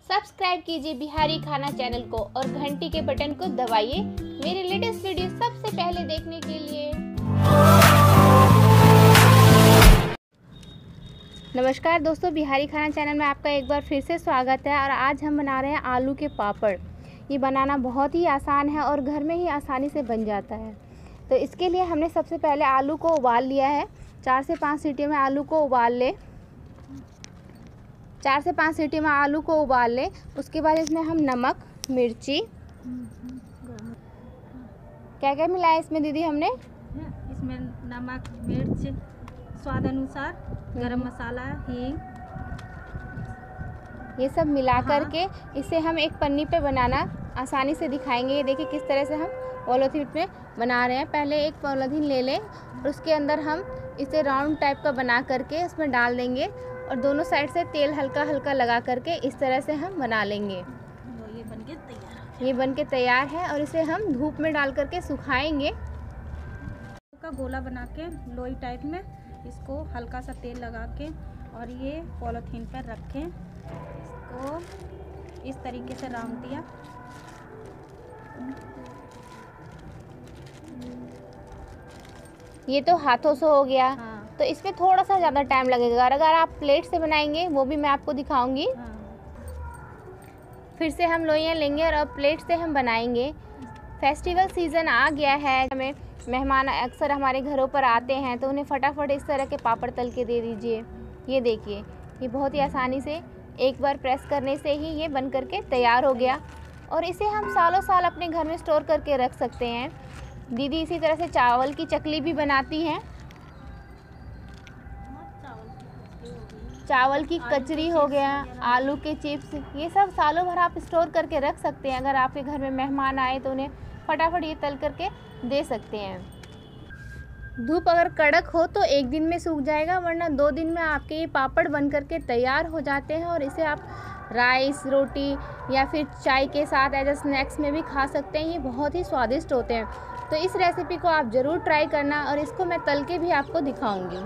Subscribe कीजिए बिहारी खाना channel को और घंटी के बटन को दबाइए मेरे लेटेस्ट वीडियो सबसे पहले देखने के लिए। नमस्कार दोस्तों, बिहारी खाना चैनल में आपका एक बार फिर से स्वागत है। और आज हम बना रहे हैं आलू के पापड़। ये बनाना बहुत ही आसान है और घर में ही आसानी से बन जाता है। तो इसके लिए हमने सबसे पहले आलू को उबाल लिया है। 4 से 5 सीटी में आलू को उबाल ले। 4 से 5 सीटी में आलू को उबाल ले। उसके बाद इसमें हम नमक, मिर्ची, क्या क्या मिलाया इसमें दीदी हमने? इसमें नमक, मिर्च, स्वाद अनुसार, गरम मसाला, हींग, ये सब मिला करके इसे हम एक पन्नी पे बनाना आसानी से दिखाएंगे। ये देखिए किस तरह से हम पॉलीथीन में बना रहे हैं। पहले एक पॉलीथीन ले लें और उसके अंदर हम इसे राउंड टाइप का बना करके उसमें डाल देंगे और दोनों साइड से तेल हल्का हल्का लगा करके इस तरह से हम बना लेंगे। ये बनके तैयार ये बनके तैयार है और इसे हम धूप में डाल करके सुखाएंगे। का गोला बना के लोई टाइप में इसको हल्का सा तेल लगा के और ये पॉलीथीन पर रखें। इसको इस तरीके से राउंड दिया। ये तो हाथों से हो गया। तो इसमें थोड़ा सा ज़्यादा टाइम लगेगा। अगर आप प्लेट से बनाएंगे वो भी मैं आपको दिखाऊंगी। फिर से हम लोइयाँ लेंगे और अब प्लेट से हम बनाएंगे। फेस्टिवल सीज़न आ गया है, हमें मेहमान अक्सर हमारे घरों पर आते हैं तो उन्हें फटाफट इस तरह के पापड़ तल के दे दीजिए। ये देखिए, ये बहुत ही आसानी से एक बार प्रेस करने से ही ये बन करके तैयार हो गया और इसे हम सालों साल अपने घर में स्टोर करके रख सकते हैं। दीदी इसी तरह से चावल की चकली भी बनाती हैं। चावल की कचरी हो गया, आलू के चिप्स, ये सब सालों भर आप स्टोर करके रख सकते हैं। अगर आपके घर में मेहमान आए तो उन्हें फटाफट ये तल करके दे सकते हैं। धूप अगर कड़क हो तो 1 दिन में सूख जाएगा, वरना 2 दिन में आपके ये पापड़ बन करके तैयार हो जाते हैं। और इसे आप राइस, रोटी या फिर चाय के साथ एज अ स्नैक्स में भी खा सकते हैं। ये बहुत ही स्वादिष्ट होते हैं। तो इस रेसिपी को आप ज़रूर ट्राई करना और इसको मैं तल के भी आपको दिखाऊंगी।